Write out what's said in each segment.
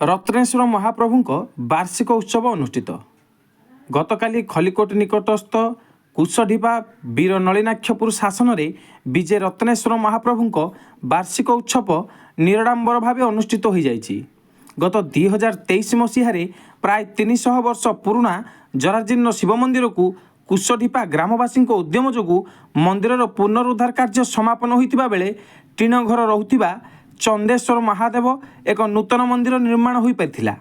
रत्नेश्वर महाप्रभु वार्षिक उत्सव अनुष्ठित। गतकाली खलिकोट निकटस्थ कुशढिपा वीर नलिनाक्षपुर शासन में विजय रत्नेश्वर महाप्रभु वार्षिक उत्सव निराडंबर भाव अनुष्ठित हो जाइछि। गत 2023 मसीह प्राय 300 वर्ष पुराणा जराजीर्ण शिव मंदिर को कुशढिपा ग्रामवासी उद्यम जो मंदिर पुनरुद्धार कार्य समापन होता बेले टीण घर रुवा चंदेश्वर महादेव एक नूतन मंदिर निर्माण हो पारिथिला।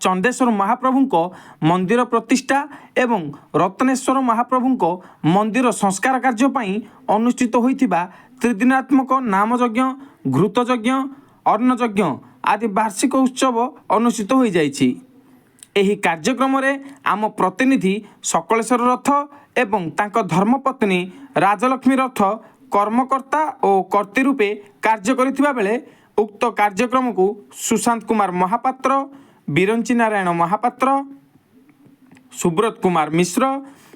चंदेश्वर महाप्रभु मंदिर प्रतिष्ठा एवं रत्नेश्वर महाप्रभु मंदिर संस्कार कार्य पई अनुष्ठित होइथिबा त्रिदिनात्मक नामयज्ञ, घृतयज्ञ, अन्नयज्ञ आदि वार्षिक उत्सव अनुष्ठित हो जाइछि। एही कार्यक्रम रे आम प्रतिनिधि सकलेश्वर रथ एवं तांको धर्मपत्नी राजलक्ष्मी रथ कर्मकर्ता और कर्ती रूपे कार्य करिथिबा बेले उक्त कार्यक्रम को सुशांत कुमार महापात्र, बिरंची नारायण महापात्र, सुब्रत कुमार मिश्र,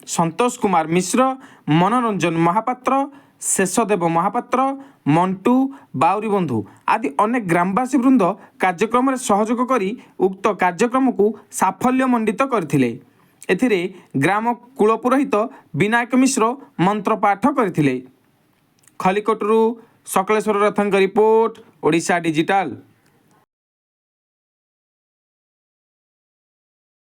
संतोष कुमार मिश्र, मनोरंजन महापात्र, शेषदेव महापात्र, मंटू बाउरी बंधु आदि अनेक ग्रामवासी वृंद कार्यक्रम सहयोग करी उक्त कार्यक्रम को साफल्य मंडित करथिले। एथिरे ग्राम कुलपुरोहित विनायक मिश्र मंत्र पाठ करथिले। खलिकोटरू सकलेश्वर रथंक रिपोर्ट, ओडिशा डिजिटाल।